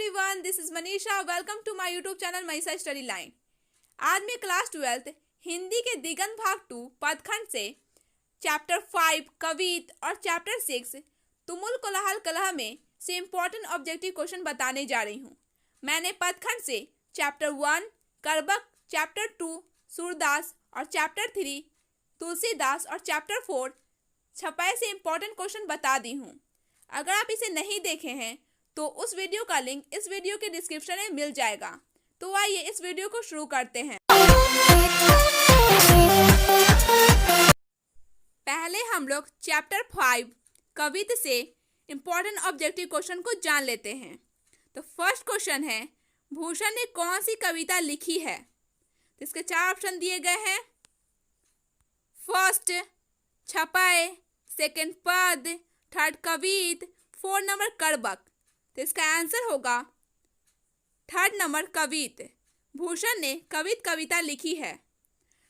everyone, this is Manisha. Welcome to my YouTube channel Manisha Study Line. आज मैं class 12th Hindi के दिगंत भाग 2 पदखंड से चैप्टर 5 कवित और चैप्टर 6 तुमुल कोलाहल कलह में से इम्पोर्टेंट ऑब्जेक्टिव क्वेश्चन बताने जा रही हूँ। मैंने पदखंड से चैप्टर 1 करबक, चैप्टर 2 सूरदास और चैप्टर 3 तुलसीदास और चैप्टर 4 छपाई से इम्पोर्टेंट क्वेश्चन बता दी हूँ। अगर आप इसे नहीं देखे हैं तो उस वीडियो का लिंक इस वीडियो के डिस्क्रिप्शन में मिल जाएगा। तो आइए इस वीडियो को शुरू करते हैं। पहले हम लोग चैप्टर 5 कवित से इम्पोर्टेंट ऑब्जेक्टिव क्वेश्चन को जान लेते हैं। तो फर्स्ट क्वेश्चन है, भूषण ने कौन सी कविता लिखी है? तो इसके 4 ऑप्शन दिए गए हैं। फर्स्ट छपाए, सेकंड पद, थर्ड कवित, 4 नंबर करबक। तो इसका आंसर होगा 3rd नंबर कवित। भूषण ने कविता लिखी है।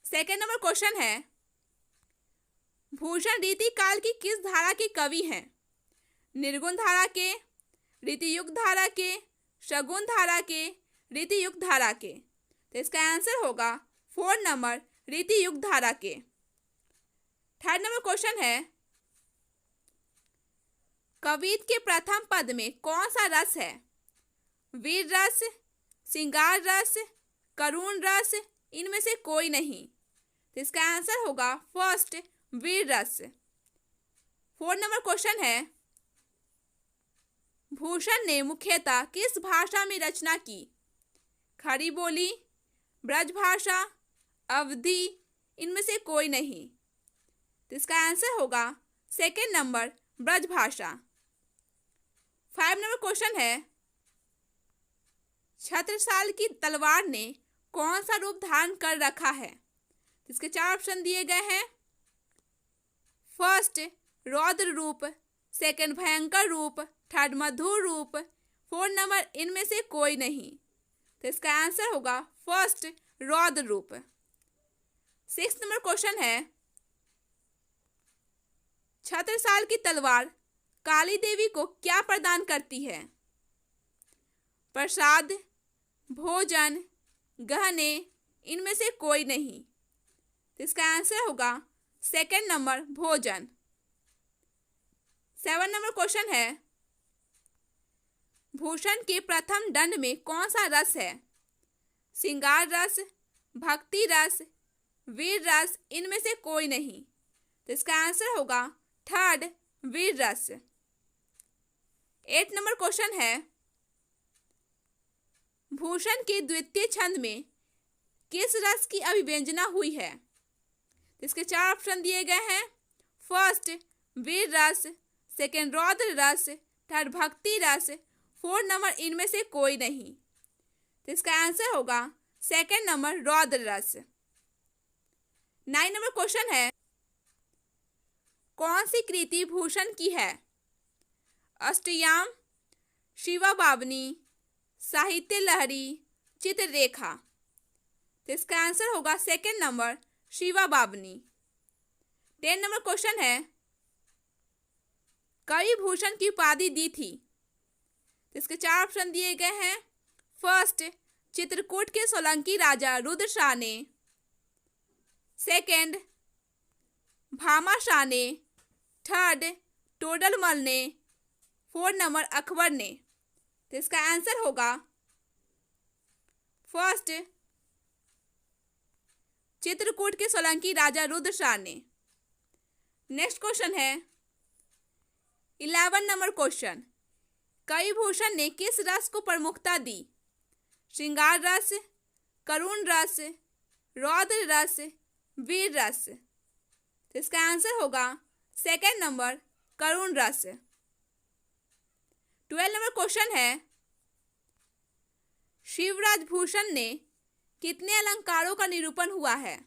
सेकंड नंबर क्वेश्चन है, भूषण रीति काल की किस धारा के कवि हैं? निर्गुण धारा के, रीतियुक्त धारा के, शगुन धारा के, रीतियुक्त धारा के। तो इसका आंसर होगा 4 नंबर रीतियुक्त धारा के। थर्ड नंबर क्वेश्चन है, कवित के प्रथम पद में कौन सा रस है? वीर रस, श्रृंगार रस, करुण रस, इनमें से कोई नहीं। तो इसका आंसर होगा फर्स्ट वीर रस। 4 नंबर क्वेश्चन है, भूषण ने मुख्यतः किस भाषा में रचना की? खड़ी बोली, ब्रज भाषा, अवधी, इनमें से कोई नहीं। तो इसका आंसर होगा 2nd नंबर ब्रज भाषा। 5 नंबर क्वेश्चन है, छत्रसाल की तलवार ने कौन सा रूप धारण कर रखा है? इसके 4 ऑप्शन दिए गए हैं। फर्स्ट रौद्र रूप, सेकंड भयंकर रूप, थर्ड मधुर रूप, 4 नंबर इनमें से कोई नहीं। तो इसका आंसर होगा फर्स्ट रौद्र रूप। 6 नंबर क्वेश्चन है, छत्रसाल की तलवार काली देवी को क्या प्रदान करती है? प्रसाद, भोजन, गहने, इनमें से कोई नहीं। तो इसका आंसर होगा 2nd नंबर भोजन। 7 नंबर क्वेश्चन है, भूषण के प्रथम दंड में कौन सा रस है? श्रृंगार रस, भक्ति रस, वीर रस, इनमें से कोई नहीं। तो इसका आंसर होगा 3rd वीर रस। 8 नंबर क्वेश्चन है, भूषण के द्वितीय छंद में किस रस की अभिव्यंजना हुई है? इसके 4 ऑप्शन दिए गए हैं। फर्स्ट वीर रस, सेकंड रौद्र रस, थर्ड भक्ति रस, 4 नंबर इनमें से कोई नहीं। तो इसका आंसर होगा 2nd नंबर रौद्र रस। 9 नंबर क्वेश्चन है, कौन सी कृति भूषण की है? अष्टयाम, शिवा बावनी, साहित्य लहरी, चित्ररेखा। तो इसका आंसर होगा 2nd number Shiva Bavani. 10 number question है, कवि भूषण की उपाधि दी थी? तो इसके 4 ऑप्शन दिए गए हैं। फर्स्ट चित्रकूट के सोलंकी राजा रुद्र शाह ने, सेकंड भामा शाह ने, थर्ड टोडरमल ने, 4 नंबर अकबर ने। तो इसका आंसर होगा फर्स्ट चित्रकूट के सोलंकी राजा रुद्र शाह ने। नेक्स्ट क्वेश्चन है 11 नंबर क्वेश्चन, कवि भूषण ने किस रस को प्रमुखता दी? श्रृंगार रस, करुण रस, रौद्र रस, वीर रस। तो इसका आंसर होगा 2nd नंबर करुण रस। 12 नंबर क्वेश्चन है, शिवराज भूषण ने कितने अलंकारों का निरूपण हुआ है?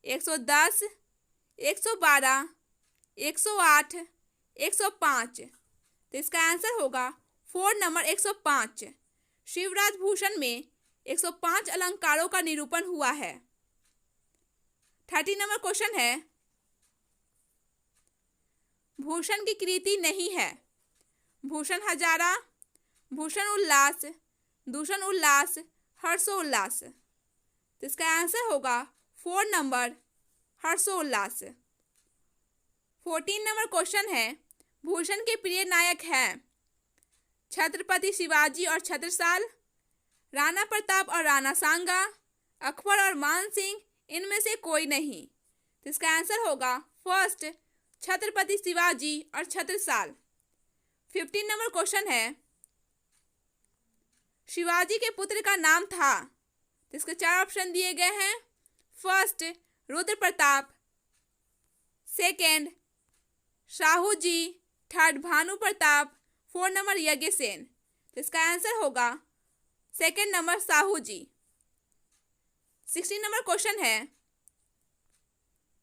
110, 112, 108, 105। तो इसका आंसर होगा 4 नंबर 105। शिवराज भूषण में 105 अलंकारों का निरूपण हुआ है। 30 नंबर क्वेश्चन है, भूषण की कृति नहीं है? भूषण हजारा, भूषण उल्लास, दूषण उल्लास, हर्षोल्लास। तो इसका आंसर होगा 4 नंबर हर्षोल्लास। 14 नंबर क्वेश्चन है, भूषण के प्रिय नायक हैं छत्रपति शिवाजी और छत्रसाल, राणा प्रताप और राणा सांगा, अकबर और मान सिंह, इनमें से कोई नहीं। तो इसका आंसर होगा फर्स्ट छत्रपति शिवाजी और छत्रसाल। 15 नंबर क्वेश्चन है, शिवाजी के पुत्र का नाम था। तो इसके 4 ऑप्शन दिए गए हैं। First Rudra Pratap, second Shahu ji, third Bhanu Pratap, 4 number Yajnasen. तो इसका आंसर होगा second number Shahu ji. 16 number question है,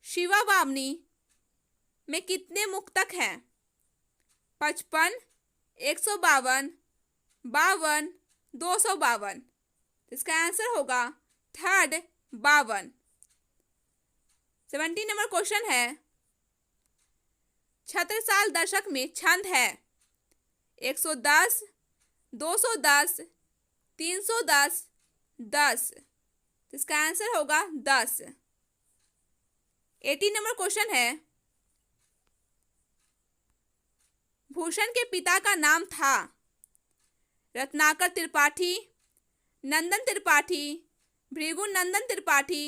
शिवा वामनी में कितने मुक्तक हैं? 55, 152, 52, 252। इसका आंसर होगा थर्ड 52। 17 नंबर क्वेश्चन है, छत्रसाल दशक में छंद है 110, 210, 310, 10। इसका आंसर होगा 10। 18 नंबर क्वेश्चन है, भूषण के पिता का नाम था रत्नाकर त्रिपाठी, नंदन त्रिपाठी, भृगु नंदन त्रिपाठी,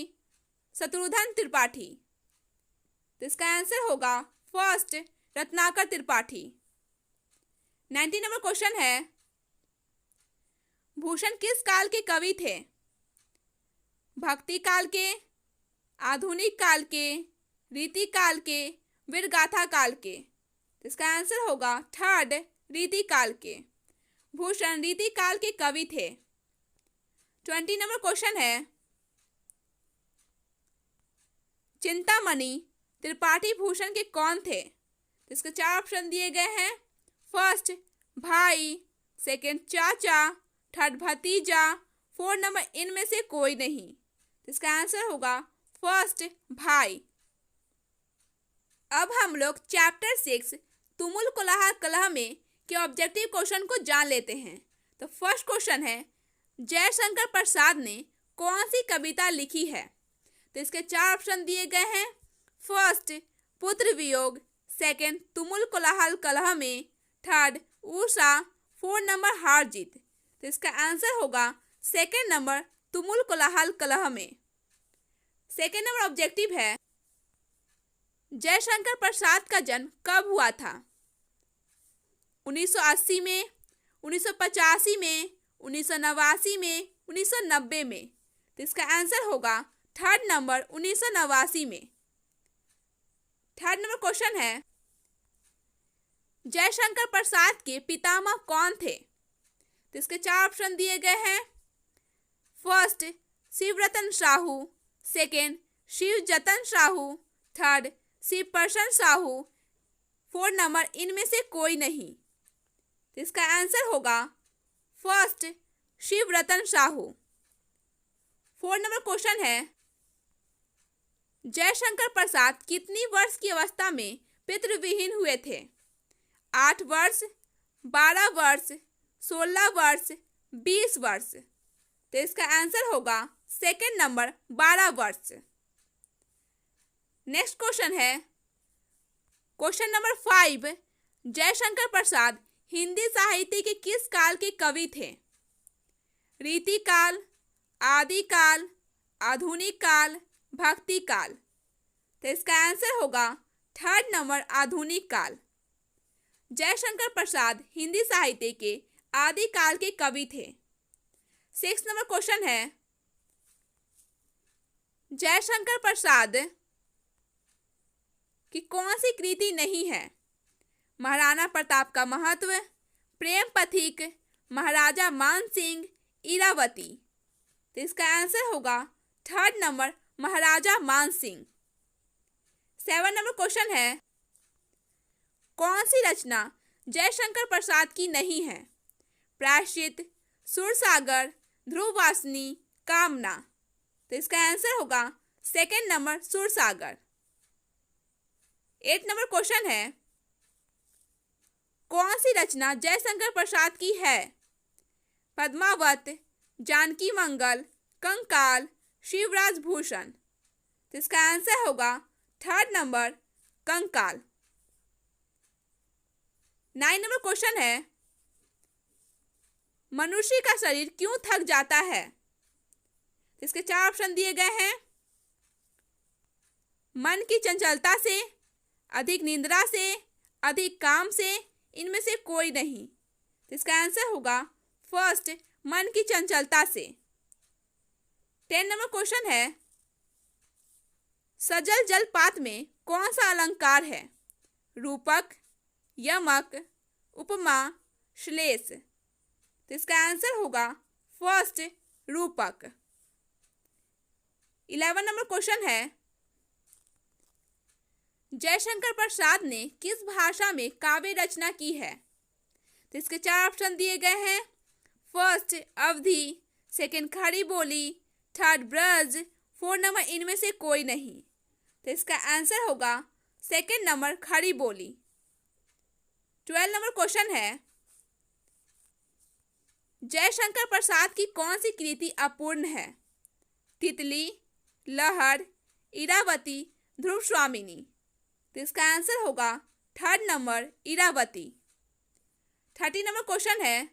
शत्रुघ्न त्रिपाठी। तो इसका आंसर होगा first Ratnakar Tripathi. 19 number question है, भूषण किस काल के कवि थे? भक्ति काल के, आधुनिक काल के, रीति काल के, वीरगाथा काल के। इसका आंसर होगा थर्ड रीति काल के। भूषण रीति काल के कवि थे। 20 नंबर क्वेश्चन है, चिंतामणि त्रिपाठी भूषण के कौन थे? इसके 4 ऑप्शन दिए गए हैं। फर्स्ट भाई, सेकंड चाचा, थर्ड भतीजा, 4 नंबर इनमें से कोई नहीं। इसका आंसर होगा फर्स्ट भाई। अब हम लोग चैप्टर 6 तुमुल कोलाहल कलह में के ऑब्जेक्टिव क्वेश्चन को जान लेते हैं। तो फर्स्ट क्वेश्चन है, जयशंकर प्रसाद ने कौन सी कविता लिखी है? तो इसके 4 ऑप्शन दिए गए हैं। फर्स्ट पुत्र वियोग, सेकंड तुमुल कोलाहल कलह में, थर्ड उषा, 4 नंबर हार जीत। तो इसका आंसर होगा सेकंड नंबर तुमुल कोलाहल कलह में। सेकंड नंबर ऑब्जेक्टिव है, जयशंकर प्रसाद का जन्म कब हुआ था? 1980 में, 1985 में, 1989 में, 1990 में। तो इसका आंसर होगा थर्ड नंबर 1989 में। थर्ड नंबर क्वेश्चन है, जयशंकर प्रसाद के पितामह कौन थे? तो इसके 4 ऑप्शन दिए गए हैं। First Shivratan Sahu, second Shivjatan Sahu, third Shivprasann Sahu, 4 number इनमें से कोई नहीं। तो इसका आंसर होगा first Shivratan Sahu. 4 number question है, जयशंकर प्रसाद कितनी वर्ष की अवस्था में पितृविहीन हुए थे? 8 वर्ष, 12 वर्ष, 16 वर्ष, 20 वर्ष। तो इसका आंसर होगा सेकंड नंबर 12 वर्ष। नेक्स्ट क्वेश्चन है, क्वेश्चन नंबर 5, जयशंकर प्रसाद हिंदी साहित्य के किस काल के कवि थे? रीति काल, आदि काल, आधुनिक काल, भक्ति काल। तो इसका आंसर होगा थर्ड नंबर आधुनिक काल। जयशंकर प्रसाद हिंदी साहित्य के आदि काल के कवि थे। 6 नंबर क्वेश्चन है, जयशंकर प्रसाद की कौन सी कृति नहीं है? महाराणा प्रताप का महत्व, प्रेम पथिक, महाराजा मान सिंह, इरावती। तो इसका आंसर होगा थर्ड नंबर महाराजा मान सिंह। 7 नंबर क्वेश्चन है, कौन सी रचना जयशंकर प्रसाद की नहीं है? प्रायश्चित, सुरसागर, ध्रुववासिनी, कामना। तो इसका आंसर होगा second number Sursagar. 8 number question है, कौन सी रचना जयशंकर प्रसाद की है? पद्मावत, जानकी मंगल, कंकाल, शिवराज भूषण। तो इसका आंसर होगा थर्ड नंबर कंकाल। 9 नंबर क्वेश्चन है, मनुष्य का शरीर क्यों थक जाता है? तो इसके 4 ऑप्शन दिए गए हैं। मन की चंचलता से, अधिक निंद्रा से, अधिक काम से, इनमें से कोई नहीं। तो इसका आंसर होगा फर्स्ट, मन की चंचलता से। 10 नंबर क्वेश्चन है, सजल जलपात में कौन सा अलंकार है? रूपक, यमक, उपमा, श्लेष। तो इसका आंसर होगा फर्स्ट, रूपक। 11 नंबर क्वेश्चन है, जयशंकर प्रसाद ने किस भाषा में काव्य रचना की है? तो इसके 4 ऑप्शन दिए गए हैं। फर्स्ट अवधी, सेकंड खड़ी बोली, थर्ड ब्रज, 4 नंबर इनमें से कोई नहीं। तो इसका आंसर होगा सेकंड नंबर खड़ी बोली। 12 नंबर क्वेश्चन है, जयशंकर प्रसाद की कौन सी कृति अपूर्ण है? तितली, लहर, इरावती, ध्रुव स्वामिनी। तो इसका आंसर होगा थर्ड नंबर इरावती। 30 नंबर क्वेश्चन है,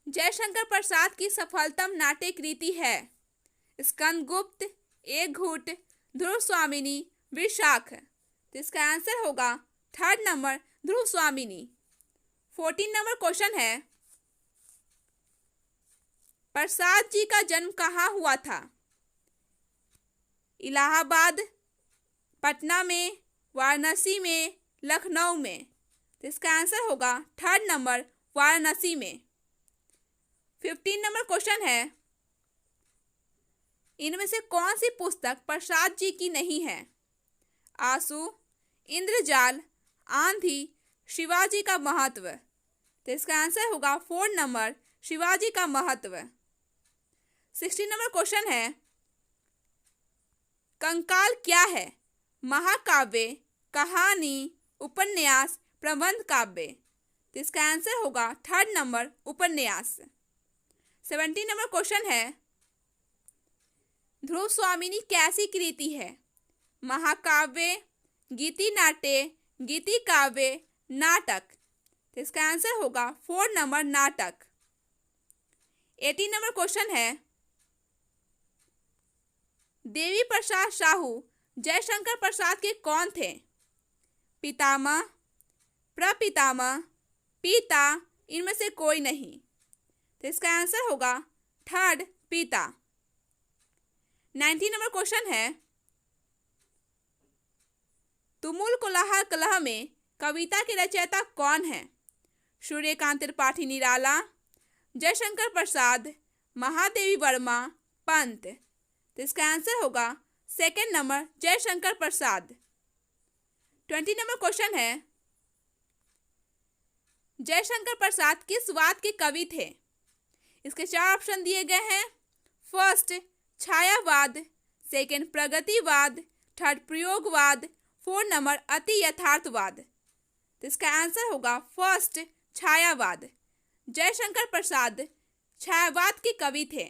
जयशंकर प्रसाद की सफलतम नाट्य कृति है? स्कंदगुप्त, एक घूट, ध्रुव स्वामिनी, विशाख। तो इसका आंसर होगा थर्ड नंबर ध्रुव स्वामिनी। 14 नंबर क्वेश्चन है, प्रसाद जी का जन्म कहाँ हुआ था? इलाहाबाद, पटना में, वाराणसी में, लखनऊ में। तो इसका आंसर होगा थर्ड नंबर वाराणसी में। 15 नंबर क्वेश्चन है, इनमें से कौन सी पुस्तक प्रसाद जी की नहीं है? आंसू, इंद्रजाल, आंधी, शिवाजी का महत्व। तो इसका आंसर होगा 4 नंबर शिवाजी का महत्व। 16 नंबर क्वेश्चन है, कंकाल क्या है? महाकाव्य, कहानी, उपन्यास, प्रबंध काव्य। तो इसका आंसर होगा थर्ड नंबर उपन्यास। 17 नंबर क्वेश्चन है, ध्रुव स्वामिनी कैसी कृति है? महाकाव्य, गीति नाट्य, गीति काव्य, नाटक। तो इसका आंसर होगा 4 नंबर नाटक। 18 नंबर क्वेश्चन है, देवी प्रसाद साहू जयशंकर प्रसाद के कौन थे? पितामह, प्रपितामह, पिता, इनमें से कोई नहीं। तो इसका आंसर होगा थर्ड पिता। 19 नंबर क्वेश्चन है, तुमुल कोलाहल कलह में कविता के रचयिता कौन है? सूर्यकांत त्रिपाठी निराला, जयशंकर प्रसाद, महादेवी वर्मा, पंत। तो इसका आंसर होगा second number Jaishankar Prasad. 20 number question है, जयशंकर प्रसाद किस वाद के कवि थे? इसके 4 ऑप्शन दिए गए हैं। फर्स्ट छायावाद, सेकंड प्रगतिवाद, थर्ड प्रयोगवाद, 4 नंबर अति यथार्थवाद। तो इसका आंसर होगा फर्स्ट छायावाद। जयशंकर प्रसाद छायावाद के कवि थे।